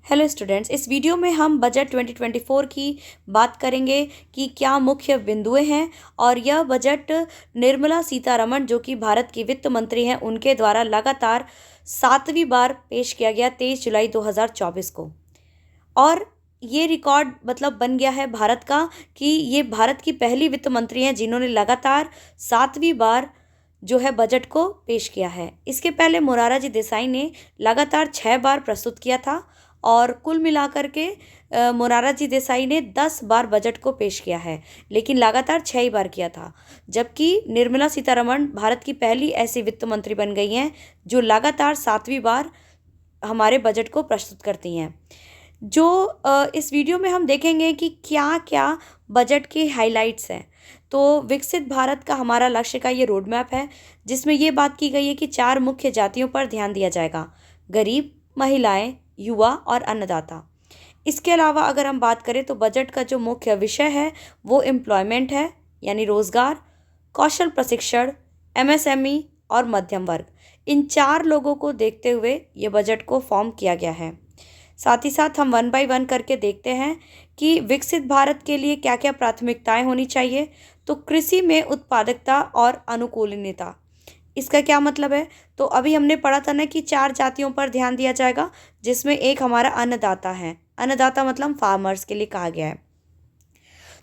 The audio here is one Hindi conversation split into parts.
हेलो स्टूडेंट्स, इस वीडियो में हम बजट 2024 की बात करेंगे कि क्या मुख्य बिंदुएं हैं। और यह बजट निर्मला सीतारमण जो कि भारत की वित्त मंत्री हैं उनके द्वारा लगातार 7वीं बार पेश किया गया 23 जुलाई 2024 को। और ये रिकॉर्ड मतलब बन गया है भारत का कि ये भारत की पहली वित्त मंत्री हैं जिन्होंने लगातार 7वीं बार जो है बजट को पेश किया है। इसके पहले मोरारजी देसाई ने लगातार 6 बार प्रस्तुत किया था और कुल मिलाकर के मोरारजी देसाई ने 10 बार बजट को पेश किया है, लेकिन लगातार 6 ही बार किया था। जबकि निर्मला सीतारमण भारत की पहली ऐसी वित्त मंत्री बन गई हैं जो लगातार 7वीं बार हमारे बजट को प्रस्तुत करती हैं। जो इस वीडियो में हम देखेंगे कि क्या क्या बजट के हाइलाइट्स हैं। तो विकसित भारत का हमारा लक्ष्य का ये रोड मैप है, जिसमें ये बात की गई है कि 4 मुख्य जातियों पर ध्यान दिया जाएगा: गरीब, महिलाएं, युवा और अन्नदाता। इसके अलावा अगर हम बात करें तो बजट का जो मुख्य विषय है वो एम्प्लॉयमेंट है, यानी रोजगार, कौशल प्रशिक्षण, एमएसएमई और मध्यम वर्ग। इन 4 लोगों को देखते हुए ये बजट को फॉर्म किया गया है। साथ ही साथ हम 1 बाय 1 करके देखते हैं कि विकसित भारत के लिए क्या क्या प्राथमिकताएं होनी चाहिए। तो कृषि में उत्पादकता और अनुकूलनीयता, इसका क्या मतलब है? तो अभी हमने पढ़ा था ना कि 4 जातियों पर ध्यान दिया जाएगा, जिसमें एक हमारा अन्नदाता है। अन्नदाता मतलब फार्मर्स के लिए कहा गया है।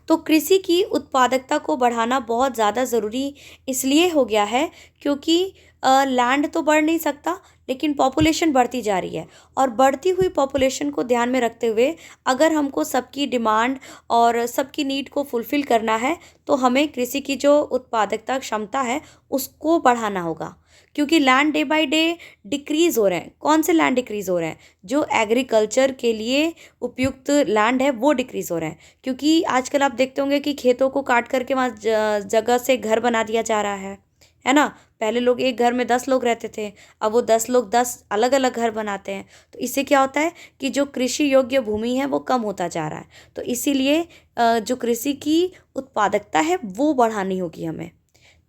तो कृषि की उत्पादकता को बढ़ाना बहुत ज़्यादा ज़रूरी इसलिए हो गया है क्योंकि लैंड तो बढ़ नहीं सकता, लेकिन पॉपुलेशन बढ़ती जा रही है। और बढ़ती हुई पॉपुलेशन को ध्यान में रखते हुए अगर हमको सबकी डिमांड और सबकी नीड को फुलफ़िल करना है तो हमें कृषि की जो उत्पादकता क्षमता है उसको बढ़ाना होगा। क्योंकि land day by day decrease हो रहे हैं। कौन से लैंड डिक्रीज़ हो रहे हैं? जो एग्रीकल्चर के लिए उपयुक्त लैंड है वो डिक्रीज़ हो रहे हैं। क्योंकि आजकल आप देखते होंगे कि खेतों को काट करके वहाँ जगह से घर बना दिया जा रहा है ना। पहले लोग एक घर में 10 लोग रहते थे, अब वो 10 लोग 10 अलग अलग घर बनाते हैं। तो इससे क्या होता है कि जो कृषि योग्य भूमि है वो कम होता जा रहा है। तो इसीलिए जो कृषि की उत्पादकता है वो बढ़ानी होगी हमें।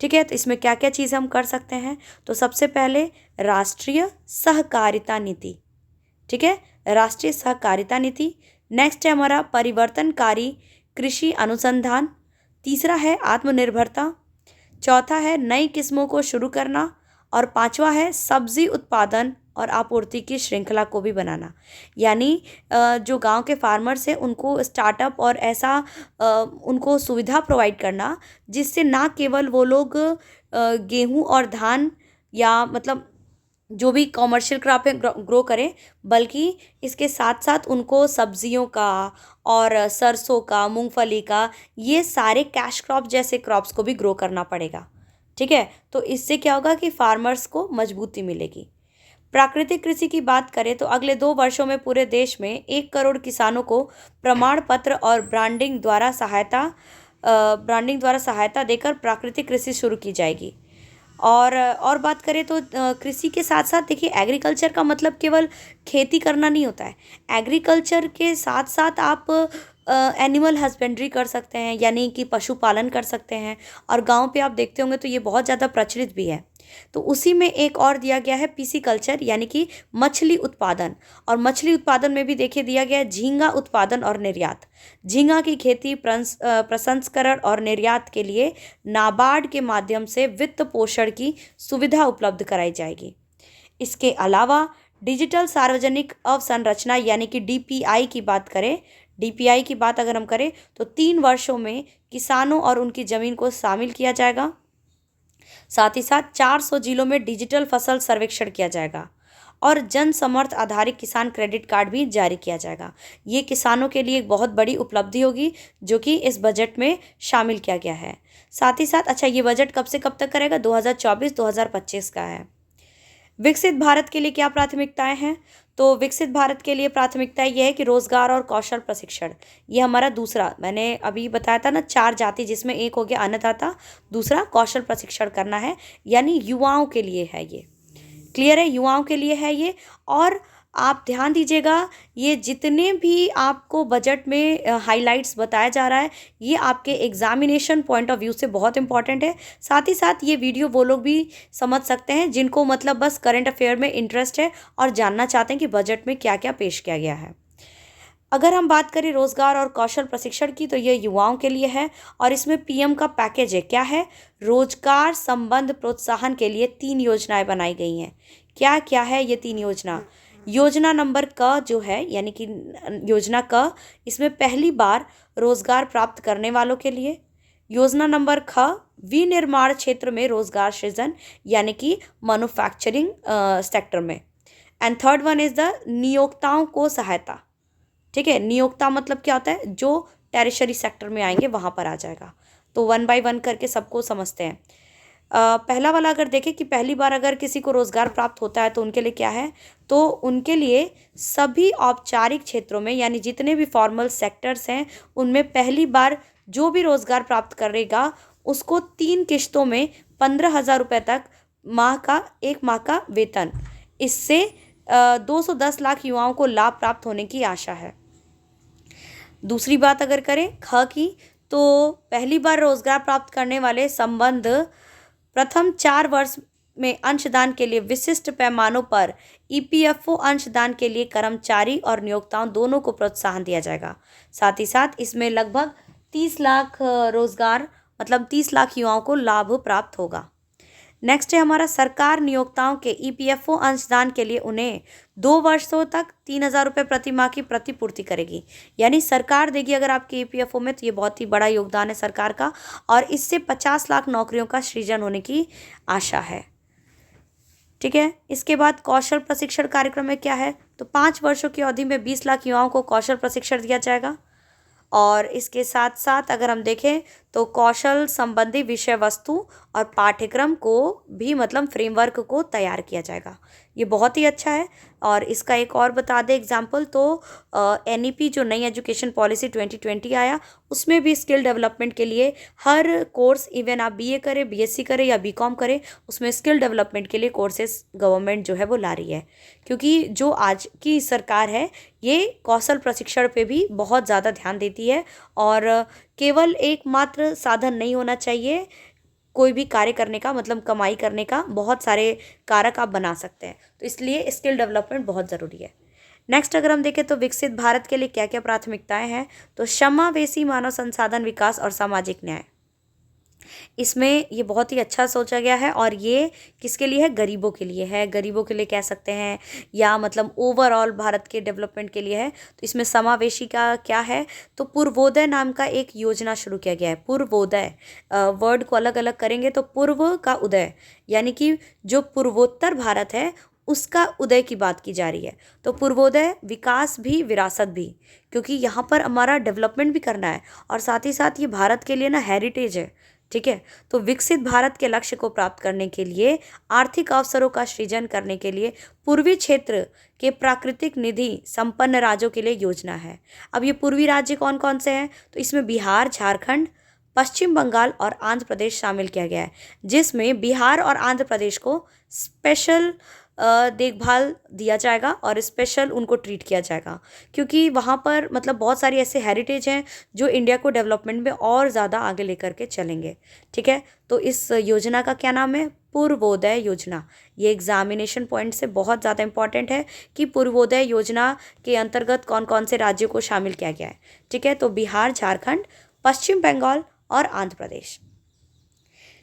ठीक है, तो इसमें क्या क्या चीज़ हम कर सकते हैं? तो सबसे पहले राष्ट्रीय सहकारिता नीति। ठीक है, राष्ट्रीय सहकारिता नीति। नेक्स्ट है हमारा परिवर्तनकारी कृषि अनुसंधान। तीसरा है आत्मनिर्भरता। चौथा है नई किस्मों को शुरू करना। और पांचवा है सब्जी उत्पादन और आपूर्ति की श्रृंखला को भी बनाना। यानी जो गांव के फार्मर्स हैं उनको स्टार्टअप और ऐसा उनको सुविधा प्रोवाइड करना जिससे ना केवल वो लोग गेहूं और धान या मतलब जो भी कॉमर्शियल क्रॉप है ग्रो करें, बल्कि इसके साथ साथ उनको सब्जियों का और सरसों का, मूंगफली का, ये सारे कैश क्रॉप जैसे क्रॉप्स को भी ग्रो करना पड़ेगा। ठीक है, तो इससे क्या होगा कि फार्मर्स को मजबूती मिलेगी। प्राकृतिक कृषि की बात करें तो अगले 2 वर्षों में पूरे देश में 1 करोड़ किसानों को प्रमाण पत्र और ब्रांडिंग द्वारा सहायता देकर प्राकृतिक कृषि शुरू की जाएगी। और बात करें तो कृषि के साथ साथ देखिए, एग्रीकल्चर का मतलब केवल खेती करना नहीं होता है। एग्रीकल्चर के साथ साथ आप एनिमल हस्बेंड्री कर सकते हैं, यानी कि पशुपालन कर सकते हैं। और गांव पे आप देखते होंगे तो ये बहुत ज़्यादा प्रचलित भी है। तो उसी में एक और दिया गया है पीसी कल्चर, यानी कि मछली उत्पादन। और मछली उत्पादन में भी देखिए दिया गया है झींगा उत्पादन और निर्यात। झींगा की खेती प्रसंस्करण और निर्यात के लिए नाबार्ड के माध्यम से वित्त पोषण की सुविधा उपलब्ध कराई जाएगी। इसके अलावा डिजिटल सार्वजनिक अवसंरचना यानी कि डीपीआई की बात करें, डीपीआई की बात अगर हम करें तो 3 वर्षों में किसानों और उनकी ज़मीन को शामिल किया जाएगा। साथ ही साथ 400 जिलों में डिजिटल फसल सर्वेक्षण किया जाएगा और जन समर्थ आधारित किसान क्रेडिट कार्ड भी जारी किया जाएगा। ये किसानों के लिए एक बहुत बड़ी उपलब्धि होगी जो कि इस बजट में शामिल किया गया है। साथ ही साथ अच्छा, ये बजट कब से कब तक करेगा? 2024-2025 का है। विकसित भारत के लिए क्या प्राथमिकताएं हैं? तो विकसित भारत के लिए प्राथमिकता यह है कि रोजगार और कौशल प्रशिक्षण। ये हमारा दूसरा, मैंने अभी बताया था ना, 4 जाति, जिसमें एक हो गया अन्नदाता, दूसरा कौशल प्रशिक्षण करना है, यानी युवाओं के लिए है ये। क्लियर है, युवाओं के लिए है ये। और आप ध्यान दीजिएगा, ये जितने भी आपको बजट में हाइलाइट्स बताया जा रहा है ये आपके एग्जामिनेशन पॉइंट ऑफ व्यू से बहुत इंपॉर्टेंट है। साथ ही साथ ये वीडियो वो लोग भी समझ सकते हैं जिनको मतलब बस करंट अफेयर में इंटरेस्ट है और जानना चाहते हैं कि बजट में क्या क्या पेश किया गया है। अगर हम बात करें रोजगार और कौशल प्रशिक्षण की, तो ये युवाओं के लिए है और इसमें पीएम का पैकेज है। क्या है? रोजगार संबंध प्रोत्साहन के लिए 3 योजनाएं बनाई गई हैं। क्या क्या है ये 3 योजना? योजना नंबर क जो है, यानी कि योजना क, इसमें पहली बार रोजगार प्राप्त करने वालों के लिए। योजना नंबर ख, विनिर्माण क्षेत्र में रोजगार सृजन, यानी कि मैन्युफैक्चरिंग सेक्टर में। And third one is the नियोक्ताओं को सहायता। ठीक है, नियोक्ता मतलब क्या होता है? जो टेरिशरी सेक्टर में आएंगे वहां पर आ जाएगा। तो 1 बाय 1 करके सबको समझते हैं। पहला वाला अगर देखें कि पहली बार अगर किसी को रोजगार प्राप्त होता है तो उनके लिए क्या है? तो उनके लिए सभी औपचारिक क्षेत्रों में, यानी जितने भी फॉर्मल सेक्टर्स हैं उनमें पहली बार जो भी रोजगार प्राप्त करेगा उसको 3 किश्तों में 15,000 रुपये तक एक माह का वेतन। इससे 210 लाख युवाओं को लाभ प्राप्त होने की आशा है। दूसरी बात अगर करें ख की, तो पहली बार रोजगार प्राप्त करने वाले संबंध प्रथम 4 वर्ष में अंशदान के लिए विशिष्ट पैमानों पर ईपीएफओ अंशदान के लिए कर्मचारी और नियोक्ताओं दोनों को प्रोत्साहन दिया जाएगा। साथ ही साथ इसमें लगभग 30 लाख रोजगार, मतलब 30 लाख युवाओं को लाभ प्राप्त होगा। नेक्स्ट है हमारा, सरकार नियोक्ताओं के ईपीएफओ अंशदान के लिए उन्हें 2 वर्षों तक 3,000 रुपये प्रति माह की प्रतिपूर्ति करेगी। यानी सरकार देगी अगर आपके ईपीएफओ में, तो ये बहुत ही बड़ा योगदान है सरकार का, और इससे 50 लाख नौकरियों का सृजन होने की आशा है। ठीक है, इसके बाद कौशल प्रशिक्षण कार्यक्रम में क्या है? तो 5 वर्षों की अवधि में 20 लाख युवाओं को कौशल प्रशिक्षण दिया जाएगा। और इसके साथ साथ अगर हम देखें तो कौशल संबंधी विषय वस्तु और पाठ्यक्रम को भी, मतलब फ्रेमवर्क को तैयार किया जाएगा। ये बहुत ही अच्छा है। और इसका एक और बता दें एग्जाम्पल, तो एनईपी जो नई एजुकेशन पॉलिसी 2020 आया, उसमें भी स्किल डेवलपमेंट के लिए हर कोर्स, इवन आप बीए करें, बीएससी करें या बीकॉम करें, उसमें स्किल डेवलपमेंट के लिए कोर्सेज गवर्नमेंट जो है वो ला रही है। क्योंकि जो आज की सरकार है ये कौशल प्रशिक्षण पे भी बहुत ज़्यादा ध्यान देती है, और केवल एकमात्र साधन नहीं होना चाहिए कोई भी कार्य करने का, मतलब कमाई करने का बहुत सारे कारक आप बना सकते हैं। तो इसलिए स्किल डेवलपमेंट बहुत ज़रूरी है। नेक्स्ट अगर हम देखें तो विकसित भारत के लिए क्या क्या प्राथमिकताएं हैं? तो समावेशी मानव संसाधन विकास और सामाजिक न्याय, इसमें ये बहुत ही अच्छा सोचा गया है। और ये किसके लिए है? गरीबों के लिए है। गरीबों के लिए कह सकते हैं, या मतलब ओवरऑल भारत के डेवलपमेंट के लिए है। तो इसमें समावेशी का क्या है? तो पूर्वोदय नाम का एक योजना शुरू किया गया है। पूर्वोदय, वर्ड को अलग अलग करेंगे तो पूर्व का उदय, यानी कि जो पूर्वोत्तर भारत है उसका उदय की बात की जा रही है। तो पूर्वोदय, विकास भी विरासत भी, क्योंकि यहाँ पर हमारा डेवलपमेंट भी करना है और साथ ही साथ ये भारत के लिए ना हेरिटेज है। ठीक है, तो विकसित भारत के लक्ष्य को प्राप्त करने के लिए, आर्थिक अवसरों का सृजन करने के लिए पूर्वी क्षेत्र के प्राकृतिक निधि संपन्न राज्यों के लिए योजना है। अब ये पूर्वी राज्य कौन कौन से हैं? तो इसमें बिहार, झारखंड, पश्चिम बंगाल और आंध्र प्रदेश शामिल किया गया है, जिसमें बिहार और आंध्र प्रदेश को स्पेशल देखभाल दिया जाएगा और स्पेशल उनको ट्रीट किया जाएगा, क्योंकि वहाँ पर मतलब बहुत सारी ऐसे हेरिटेज हैं जो इंडिया को डेवलपमेंट में और ज़्यादा आगे लेकर के चलेंगे। ठीक है, तो इस योजना का क्या नाम है? पूर्वोदय योजना। ये एग्जामिनेशन पॉइंट से बहुत ज़्यादा इंपॉर्टेंट है कि पूर्वोदय योजना के अंतर्गत कौन कौन से राज्यों को शामिल किया गया है। ठीक है, तो बिहार, झारखंड, पश्चिम बंगाल और आंध्र प्रदेश।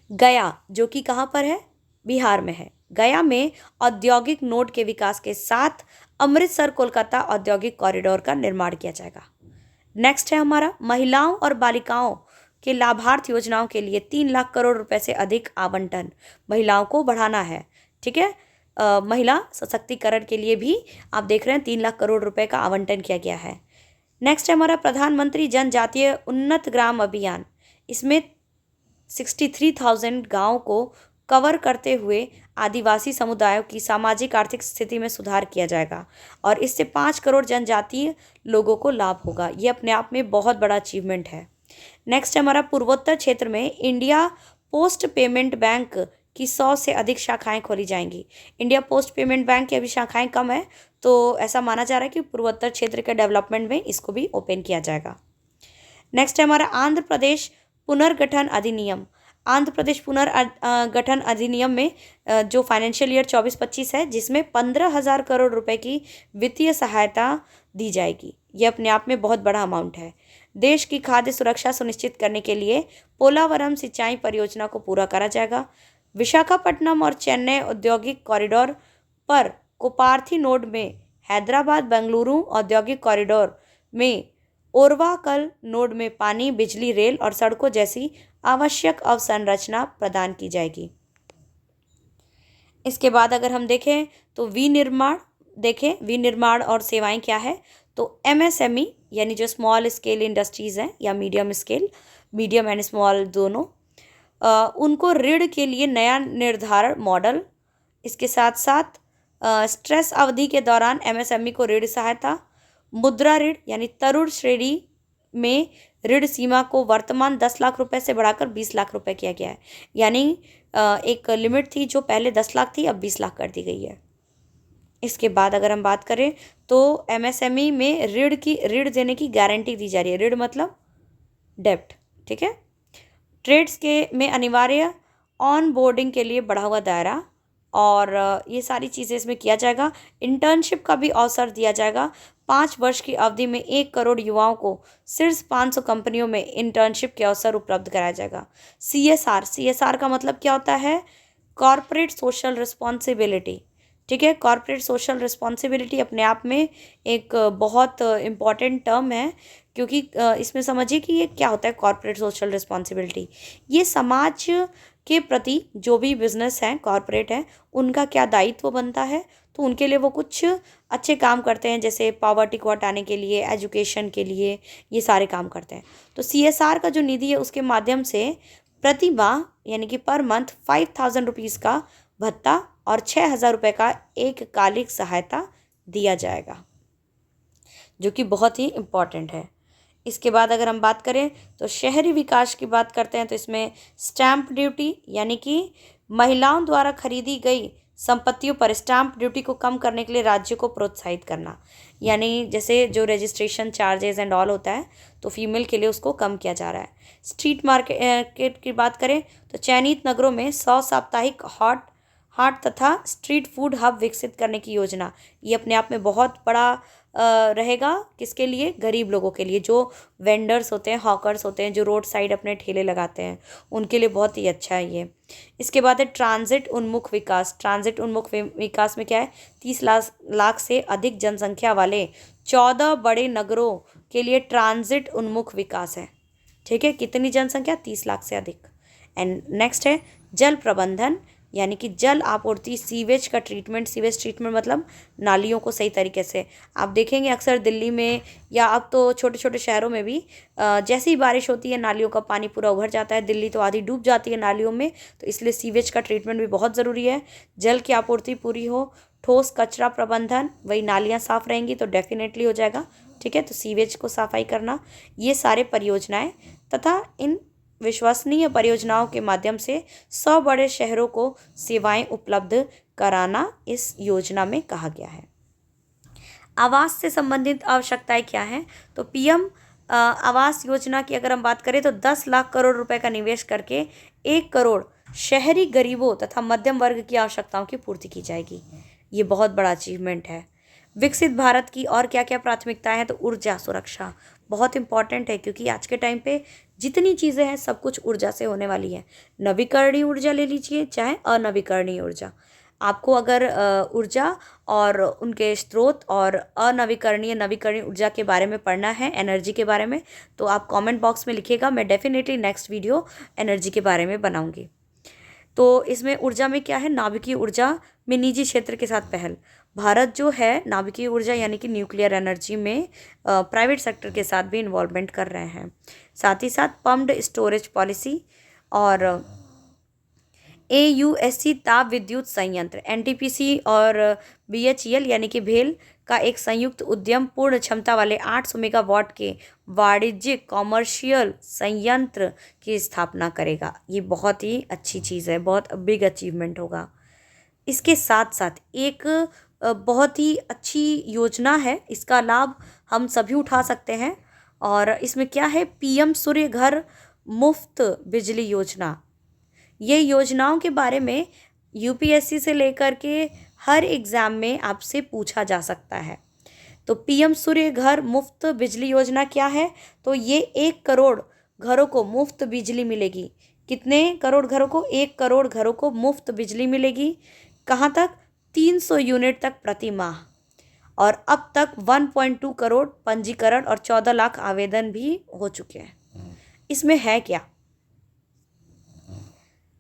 गया, जो कि कहाँ पर है? बिहार में है। गया में औद्योगिक नोड के विकास के साथ अमृतसर कोलकाता औद्योगिक कॉरिडोर का निर्माण किया जाएगा। नेक्स्ट है हमारा, महिलाओं और बालिकाओं के लाभार्थ योजनाओं के लिए 3 लाख करोड़ रुपए से अधिक आवंटन। महिलाओं को बढ़ाना है। ठीक है, महिला सशक्तिकरण के लिए भी आप देख रहे हैं 3 लाख करोड़ रुपए का आवंटन किया गया है। नेक्स्ट है हमारा प्रधानमंत्री जनजातीय उन्नत ग्राम अभियान। इसमें 63,000 गाँव को कवर करते हुए आदिवासी समुदायों की सामाजिक आर्थिक स्थिति में सुधार किया जाएगा और इससे 5 करोड़ जनजातीय लोगों को लाभ होगा। ये अपने आप में बहुत बड़ा अचीवमेंट है। नेक्स्ट हमारा, पूर्वोत्तर क्षेत्र में इंडिया पोस्ट पेमेंट बैंक की 100 से अधिक शाखाएं खोली जाएंगी। इंडिया पोस्ट पेमेंट बैंक की अभी शाखाएं कम है, तो ऐसा माना जा रहा है कि पूर्वोत्तर क्षेत्र के डेवलपमेंट में इसको भी ओपन किया जाएगा। नेक्स्ट है हमारा आंध्र प्रदेश पुनर्गठन अधिनियम। आंध्र प्रदेश पुनर्गठन अधिनियम में जो फाइनेंशियल ईयर 24-25 है, जिसमें 15,000 करोड़ रुपए की वित्तीय सहायता दी जाएगी। ये अपने आप में बहुत बड़ा अमाउंट है। देश की खाद्य सुरक्षा सुनिश्चित करने के लिए पोलावरम सिंचाई परियोजना को पूरा करा जाएगा। विशाखापट्टनम और चेन्नई औद्योगिक कॉरिडोर पर कोपार्थी नोड में, हैदराबाद बेंगलुरु औद्योगिक कॉरिडोर में ओरवाकल नोड में पानी, बिजली, रेल और सड़कों जैसी आवश्यक अवसंरचना प्रदान की जाएगी। इसके बाद अगर हम देखें तो विनिर्माण और सेवाएं क्या है, तो एमएसएमई यानी जो स्मॉल स्केल इंडस्ट्रीज़ हैं या मीडियम एंड स्मॉल दोनों, उनको ऋण के लिए नया निर्धारण मॉडल। इसके साथ साथ स्ट्रेस अवधि के दौरान एमएसएमई को ऋण सहायता, मुद्रा ऋण यानी तरुण श्रेणी में ऋण सीमा को वर्तमान 10 लाख रुपए से बढ़ाकर 20 लाख रुपए किया गया है। यानी एक लिमिट थी जो पहले 10 लाख थी, अब 20 लाख कर दी गई है। इसके बाद अगर हम बात करें तो एमएसएमई में ऋण देने की गारंटी दी जा रही है। ऋण मतलब डेप्ट, ठीक है। ट्रेड्स के में अनिवार्य ऑन बोर्डिंग के लिए बढ़ा हुआ दायरा, और ये सारी चीज़ें इसमें किया जाएगा। इंटर्नशिप का भी अवसर दिया जाएगा। 5 वर्ष की अवधि में 1 करोड़ युवाओं को सिर्फ 500 कंपनियों में इंटर्नशिप के अवसर उपलब्ध कराया जाएगा। सीएसआर का मतलब क्या होता है? कॉरपोरेट सोशल रिस्पॉन्सिबिलिटी, ठीक है। कॉरपोरेट सोशल रिस्पॉन्सिबिलिटी अपने आप में एक बहुत इम्पॉर्टेंट टर्म है, क्योंकि इसमें समझिए कि ये क्या होता है कॉरपोरेट सोशल रिस्पॉन्सिबिलिटी। ये समाज के प्रति जो भी बिजनेस हैं, कॉरपोरेट हैं, उनका क्या दायित्व बनता है, तो उनके लिए वो कुछ अच्छे काम करते हैं, जैसे पॉवर्टी को हटाने के लिए, एजुकेशन के लिए, ये सारे काम करते हैं। तो सीएसआर का जो निधि है उसके माध्यम से प्रति माह यानी कि पर मंथ 5,000 रुपीज़ का भत्ता और 6,000 रुपये का एक कालिक सहायता दिया जाएगा, जो कि बहुत ही इम्पॉर्टेंट है। इसके बाद अगर हम बात करें तो शहरी विकास की बात करते हैं, तो इसमें स्टैंप ड्यूटी यानी कि महिलाओं द्वारा खरीदी गई संपत्तियों पर स्टैंप ड्यूटी को कम करने के लिए राज्य को प्रोत्साहित करना। यानी जैसे जो रजिस्ट्रेशन चार्जेस एंड ऑल होता है, तो फीमेल के लिए उसको कम किया जा रहा है। स्ट्रीट मार्केट की बात करें तो चयनित नगरों में 100 साप्ताहिक हाट तथा स्ट्रीट फूड हब विकसित करने की योजना। ये अपने आप में बहुत बड़ा रहेगा। किसके लिए? गरीब लोगों के लिए, जो वेंडर्स होते हैं, हॉकर्स होते हैं, जो रोड साइड अपने ठेले लगाते हैं, उनके लिए बहुत ही अच्छा है ये। इसके बाद है ट्रांजिट उन्मुख विकास। ट्रांजिट उन्मुख विकास में क्या है? 30 लाख से अधिक जनसंख्या वाले 14 बड़े नगरों के लिए ट्रांजिट उन्मुख विकास है, ठीक है। कितनी जनसंख्या? 30 लाख से अधिक। एंड नेक्स्ट है जल प्रबंधन, यानी कि जल आपूर्ति, सीवेज ट्रीटमेंट मतलब नालियों को सही तरीके से। आप देखेंगे अक्सर दिल्ली में या अब तो छोटे छोटे शहरों में भी जैसे ही बारिश होती है नालियों का पानी पूरा उभर जाता है। दिल्ली तो आधी डूब जाती है नालियों में, तो इसलिए सीवेज का ट्रीटमेंट भी बहुत ज़रूरी है। जल की आपूर्ति पूरी हो। ठोस कचरा प्रबंधन, वही नालियाँ साफ़ रहेंगी तो डेफिनेटली हो जाएगा, ठीक है। तो सीवेज को सफाई करना, ये सारे परियोजनाएँ तथा इन विश्वसनीय परियोजनाओं के माध्यम से 100 बड़े शहरों को सेवाएं उपलब्ध कराना इस योजना में कहा गया है। आवास से संबंधित आवश्यकताएं क्या हैं? तो पीएम आवास योजना की अगर हम बात करें तो 10 लाख करोड़ रुपए का निवेश करके 1 करोड़ शहरी गरीबों तथा मध्यम वर्ग की आवश्यकताओं की पूर्ति की जाएगी। ये बहुत बड़ा अचीवमेंट है। विकसित भारत की और क्या क्या प्राथमिकताएं हैं? तो ऊर्जा सुरक्षा बहुत इंपॉर्टेंट है, क्योंकि आज के टाइम पे जितनी चीज़ें हैं सब कुछ ऊर्जा से होने वाली है। नवीकरणीय ऊर्जा ले लीजिए चाहे अनवीकरणीय ऊर्जा। आपको अगर ऊर्जा और उनके स्रोत और नवीकरणीय ऊर्जा के बारे में पढ़ना है, एनर्जी के बारे में, तो आप कमेंट बॉक्स में लिखिएगा। मैं डेफिनेटली नेक्स्ट वीडियो एनर्जी के बारे में बनाऊंगी। तो इसमें ऊर्जा में क्या है? नाभिकीय ऊर्जा में निजी क्षेत्र के साथ पहल। भारत जो है नाभिकीय ऊर्जा यानी कि न्यूक्लियर एनर्जी में प्राइवेट सेक्टर के साथ भी इन्वॉल्वमेंट कर रहे हैं। साथ ही साथ पम्प्ड स्टोरेज पॉलिसी और AUSC ताप विद्युत संयंत्र, NTPC और BHEL यानी कि भेल का एक संयुक्त उद्यम पूर्ण क्षमता वाले 800 मेगावाट के वाणिज्यिक कॉमर्शियल संयंत्र की स्थापना करेगा। ये बहुत ही अच्छी चीज़ है, बहुत बिग अचीवमेंट होगा। इसके साथ साथ एक बहुत ही अच्छी योजना है, इसका लाभ हम सभी उठा सकते हैं। और इसमें क्या है? PM सूर्य घर मुफ्त बिजली योजना। ये योजनाओं के बारे में UPSC से लेकर के हर एग्ज़ाम में आपसे पूछा जा सकता है। तो पीएम सूर्य घर मुफ्त बिजली योजना क्या है? तो ये 1 करोड़ घरों को मुफ्त बिजली मिलेगी। कितने करोड़ घरों को? 1 करोड़ घरों को मुफ्त बिजली मिलेगी। कहाँ तक? 300 यूनिट तक प्रति माह। और अब तक 1.2 करोड़ पंजीकरण और 14 लाख आवेदन भी हो चुके हैं। इसमें है क्या?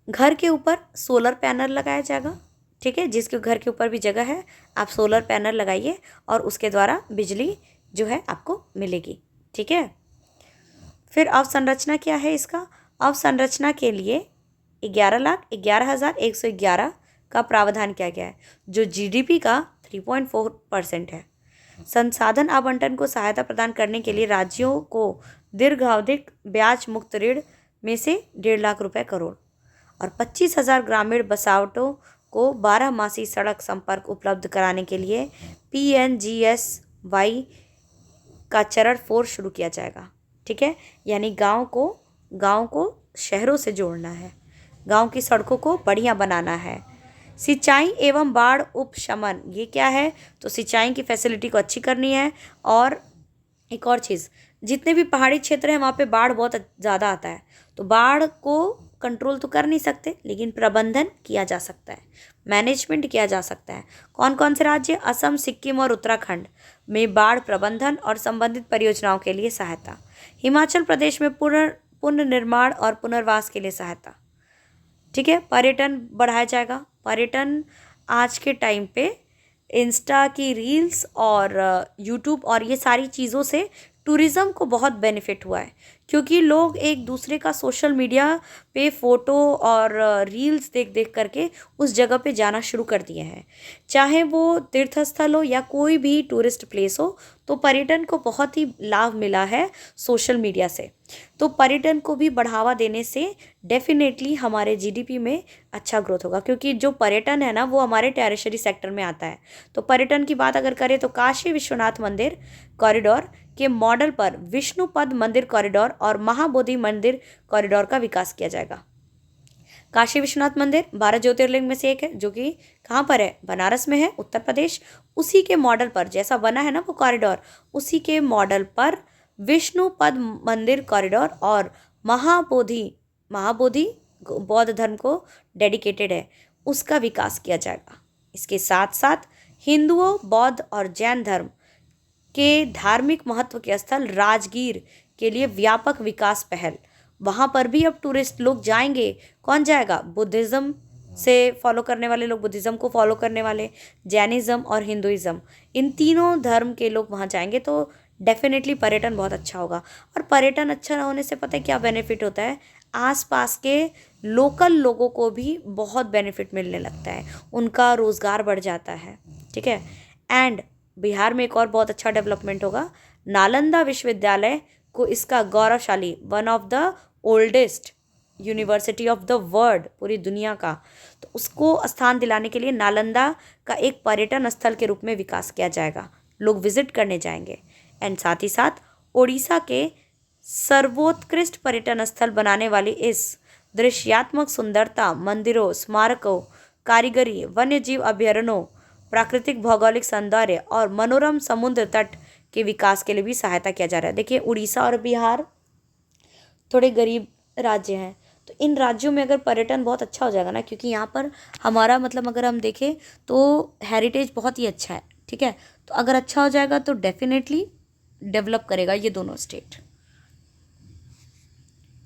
घर के ऊपर सोलर पैनल लगाया जाएगा, ठीक है। जिसके घर के ऊपर भी जगह है, आप सोलर पैनल लगाइए और उसके द्वारा बिजली जो है आपको मिलेगी, ठीक है। फिर अवसंरचना क्या है इसका? अवसंरचना के लिए 11,11,111 का प्रावधान किया गया है, जो जीडीपी का 3.4% है। संसाधन आवंटन को सहायता प्रदान करने के लिए राज्यों को दीर्घावधिक ब्याज मुक्त ऋण में से 1.5 लाख रुपए करोड़ और 25,000 ग्रामीण बसावटों को 12 मासी सड़क संपर्क उपलब्ध कराने के लिए PNGSY का चरण 4 शुरू किया जाएगा, ठीक है। यानी गांव को शहरों से जोड़ना है, गांव की सड़कों को बढ़िया बनाना है। सिंचाई एवं बाढ़ उपशमन, ये क्या है? तो सिंचाई की फैसिलिटी को अच्छी करनी है। और एक और चीज़, जितने भी पहाड़ी क्षेत्र हैं वहाँ पे बाढ़ बहुत ज़्यादा आता है, तो बाढ़ को कंट्रोल तो कर नहीं सकते, लेकिन प्रबंधन किया जा सकता है, मैनेजमेंट किया जा सकता है। कौन कौन से राज्य? असम, सिक्किम और उत्तराखंड में बाढ़ प्रबंधन और संबंधित परियोजनाओं के लिए सहायता। हिमाचल प्रदेश में पुनर्निर्माण और पुनर्वास के लिए सहायता, ठीक है। पर्यटन बढ़ाया जाएगा। पर्यटन आज के टाइम पे इंस्टा की रील्स और यूट्यूब और ये सारी चीज़ों से टूरिज़्म को बहुत बेनिफिट हुआ है, क्योंकि लोग एक दूसरे का सोशल मीडिया पे फ़ोटो और रील्स देख देख करके उस जगह पे जाना शुरू कर दिए हैं। चाहे वो तीर्थ स्थल हो या कोई भी टूरिस्ट प्लेस हो, तो पर्यटन को बहुत ही लाभ मिला है सोशल मीडिया से। तो पर्यटन को भी बढ़ावा देने से डेफिनेटली हमारे जीडीपी में अच्छा ग्रोथ होगा, क्योंकि जो पर्यटन है ना वो हमारे टेरिशरी सेक्टर में आता है। तो पर्यटन की बात अगर करें तो काशी विश्वनाथ मंदिर कॉरिडोर के मॉडल पर विष्णुपद मंदिर कॉरिडोर और महाबोधि मंदिर कॉरिडोर का विकास किया जाएगा। काशी विश्वनाथ मंदिर 12 ज्योतिर्लिंग में से एक है, जो कि कहाँ पर है? बनारस में है, उत्तर प्रदेश। उसी के मॉडल पर जैसा बना है ना वो कॉरिडोर, उसी के मॉडल पर विष्णुपद मंदिर कॉरिडोर और महाबोधि बौद्ध धर्म को डेडिकेटेड है, उसका विकास किया जाएगा। इसके साथ साथ हिंदुओं, बौद्ध और जैन धर्म के धार्मिक महत्व के स्थल राजगीर के लिए व्यापक विकास पहल। वहाँ पर भी अब टूरिस्ट लोग जाएंगे। कौन जाएगा? बुद्धिज़्म से फॉलो करने वाले लोग, बुद्धिज़्म को फॉलो करने वाले, जैनिज़्म और हिंदुइज़्म, इन तीनों धर्म के लोग वहाँ जाएंगे, तो डेफिनेटली पर्यटन बहुत अच्छा होगा। और पर्यटन अच्छा होने से पता है क्या बेनिफिट होता है? आसपास के लोकल लोगों को भी बहुत बेनिफिट मिलने लगता है, उनका रोज़गार बढ़ जाता है, ठीक है। एंड बिहार में एक और बहुत अच्छा डेवलपमेंट होगा। नालंदा विश्वविद्यालय को इसका गौरवशाली, one of the oldest university of the world, पूरी दुनिया का, तो उसको स्थान दिलाने के लिए नालंदा का एक पर्यटन स्थल के रूप में विकास किया जाएगा। लोग विजिट करने जाएंगे। एंड साथ ही साथ ओडिशा के सर्वोत्कृष्ट पर्यटन स्थल बनाने वाली इस दृश्यात्मक सुंदरता, मंदिरों, स्मारकों, कारीगरी, वन्यजीव अभयारण्यों, प्राकृतिक भौगोलिक सौंदर्य और मनोरम समुद्र तट के विकास के लिए भी सहायता किया जा रहा है। देखिए, उड़ीसा और बिहार थोड़े गरीब राज्य हैं, तो इन राज्यों में अगर पर्यटन बहुत अच्छा हो जाएगा ना, क्योंकि यहाँ पर हमारा मतलब अगर हम देखें तो हेरिटेज बहुत ही अच्छा है, ठीक है। तो अगर अच्छा हो जाएगा तो डेफिनेटली डेवलप करेगा ये दोनों स्टेट।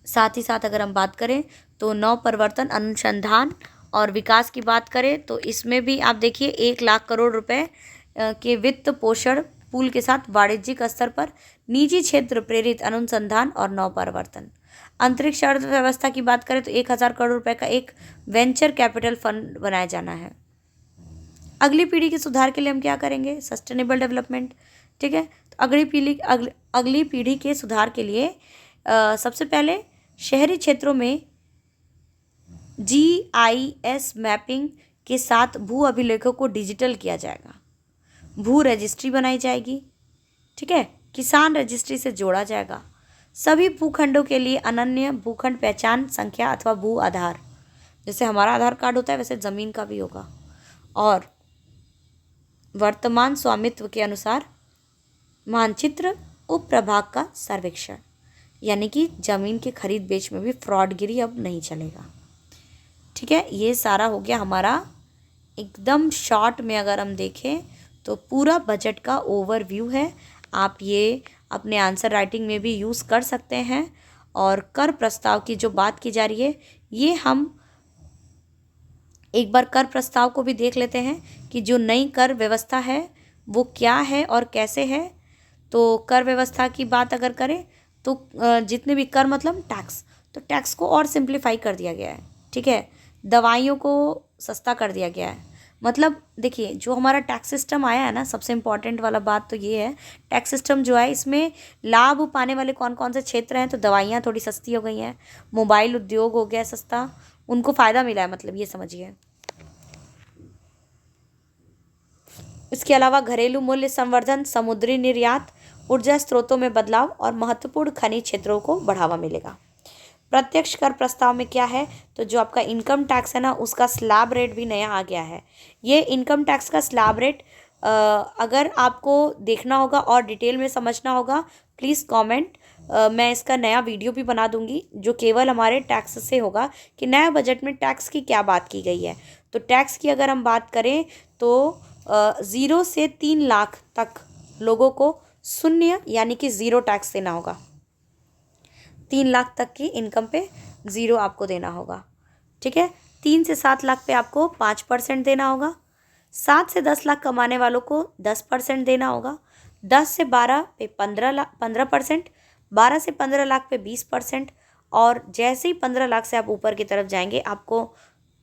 साथ ही साथ अगर हम बात करें तो नव प्रवर्तन, अनुसंधान और विकास की बात करें तो इसमें भी आप देखिए 1 लाख करोड़ रुपए के वित्त पोषण पूल के साथ वाणिज्यिक स्तर पर निजी क्षेत्र प्रेरित अनुसंधान और नव प्रवर्तन। अंतरिक्ष अर्थव्यवस्था की बात करें तो 1,000 करोड़ रुपए का एक वेंचर कैपिटल फंड बनाया जाना है। अगली पीढ़ी के सुधार के लिए हम क्या करेंगे? सस्टेनेबल डेवलपमेंट, ठीक है। तो अगली पीढ़ी के सुधार के लिए सबसे पहले शहरी क्षेत्रों में GIS मैपिंग के साथ भू अभिलेखों को डिजिटल किया जाएगा। भू रजिस्ट्री बनाई जाएगी, ठीक है। किसान रजिस्ट्री से जोड़ा जाएगा। सभी भूखंडों के लिए अनन्य भूखंड पहचान संख्या अथवा भू आधार, जैसे हमारा आधार कार्ड होता है वैसे ज़मीन का भी होगा। और वर्तमान स्वामित्व के अनुसार मानचित्र उप प्रभाग का सर्वेक्षण, यानी कि ज़मीन के खरीद बेच में भी फ्रॉडगिरी अब नहीं चलेगा। ठीक है, ये सारा हो गया हमारा एकदम शॉर्ट में अगर हम देखें तो पूरा बजट का ओवरव्यू है। आप ये अपने आंसर राइटिंग में भी यूज़ कर सकते हैं। और कर प्रस्ताव की जो बात की जा रही है, ये हम एक बार कर प्रस्ताव को भी देख लेते हैं कि जो नई कर व्यवस्था है वो क्या है और कैसे है। तो कर व्यवस्था की बात अगर करें तो जितने भी कर मतलब टैक्स, तो टैक्स को और सिंप्लीफाई कर दिया गया है। ठीक है, दवाइयों को सस्ता कर दिया गया है। मतलब देखिए, जो हमारा टैक्स सिस्टम आया है ना, सबसे इम्पॉर्टेंट वाला बात तो ये है, टैक्स सिस्टम जो है इसमें लाभ पाने वाले कौन कौन से क्षेत्र हैं। तो दवाइयाँ थोड़ी सस्ती हो गई हैं, मोबाइल उद्योग हो गया सस्ता, उनको फ़ायदा मिला है, मतलब ये समझिए। इसके अलावा घरेलू मूल्य संवर्धन, समुद्री निर्यात, ऊर्जा स्रोतों में बदलाव और महत्वपूर्ण खनिज क्षेत्रों को बढ़ावा मिलेगा। प्रत्यक्ष कर प्रस्ताव में क्या है, तो जो आपका इनकम टैक्स है ना, उसका स्लैब रेट भी नया आ गया है। ये इनकम टैक्स का स्लैब रेट अगर आपको देखना होगा और डिटेल में समझना होगा, प्लीज़ कमेंट। मैं इसका नया वीडियो भी बना दूंगी जो केवल हमारे टैक्स से होगा कि नया बजट में टैक्स की क्या बात की गई है। तो टैक्स की अगर हम बात करें तो 0 से 3 लाख तक लोगों को शून्य यानी कि ज़ीरो टैक्स देना होगा। 3 लाख तक की इनकम पे ज़ीरो आपको देना होगा। ठीक है, 3 से 7 लाख पे आपको 5% देना होगा। 7 से 10 लाख कमाने वालों को 10% देना होगा। 10 से 12 पे 15%, 12 से 15 लाख पे 20%, और जैसे ही 15 लाख से आप ऊपर की तरफ जाएंगे आपको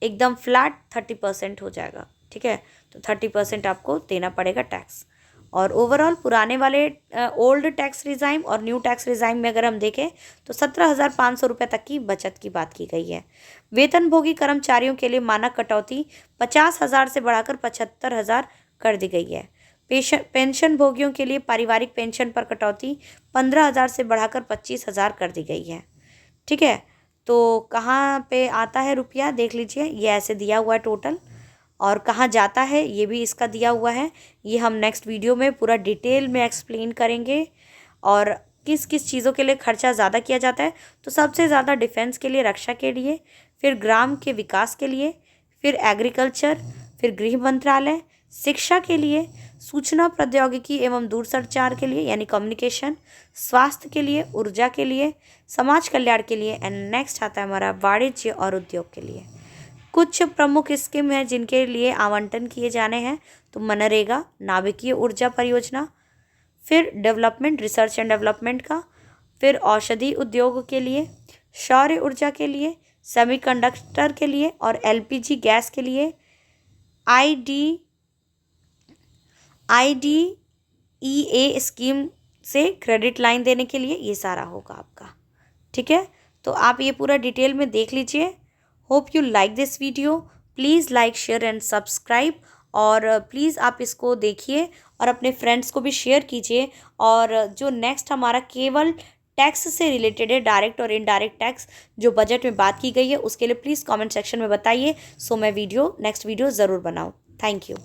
एकदम फ्लैट 30% हो जाएगा। ठीक है, तो 30% आपको देना पड़ेगा टैक्स। और ओवरऑल पुराने वाले ओल्ड टैक्स रिजाइम और न्यू टैक्स रिजाइम में अगर हम देखें तो 17,500 रुपये तक की बचत की बात की गई है। वेतनभोगी कर्मचारियों के लिए मानक कटौती 50,000 से बढ़ाकर 75,000 कर दी गई है। पेंशन भोगियों के लिए पारिवारिक पेंशन पर कटौती 15,000 से बढ़ाकर 25,000 कर दी गई है। ठीक है, तो कहाँ पे आता है रुपया देख लीजिए, ये ऐसे दिया हुआ है टोटल, और कहाँ जाता है ये भी इसका दिया हुआ है। ये हम नेक्स्ट वीडियो में पूरा डिटेल में एक्सप्लेन करेंगे। और किस किस चीज़ों के लिए खर्चा ज़्यादा किया जाता है, तो सबसे ज़्यादा डिफेंस के लिए, रक्षा के लिए, फिर ग्राम के विकास के लिए, फिर एग्रीकल्चर, फिर गृह मंत्रालय, शिक्षा के लिए, सूचना प्रौद्योगिकी एवं दूरसंचार के लिए यानी कम्युनिकेशन, स्वास्थ्य के लिए, ऊर्जा के लिए, समाज कल्याण के लिए, एंड नेक्स्ट आता है हमारा वाणिज्य और उद्योग के लिए। कुछ प्रमुख स्कीम है जिनके लिए आवंटन किए जाने हैं, तो मनरेगा, नाभिकीय ऊर्जा परियोजना, फिर डेवलपमेंट, रिसर्च एंड डेवलपमेंट का, फिर औषधि उद्योग के लिए, सौर ऊर्जा के लिए, सेमीकंडक्टर के लिए, और एलपीजी गैस के लिए, आईडीईए स्कीम से क्रेडिट लाइन देने के लिए, ये सारा होगा आपका। ठीक है, तो आप ये पूरा डिटेल में देख लीजिए। Hope you like this video, please like, share and subscribe. और प्लीज़ आप इसको देखिए और अपने फ्रेंड्स को भी शेयर कीजिए। और जो नेक्स्ट हमारा केवल टैक्स से रिलेटेड है, डायरेक्ट और इनडायरेक्ट टैक्स जो बजट में बात की गई है, उसके लिए प्लीज़ कमेंट सेक्शन में बताइए, सो मैं नेक्स्ट वीडियो ज़रूर बनाऊँ। Thank you.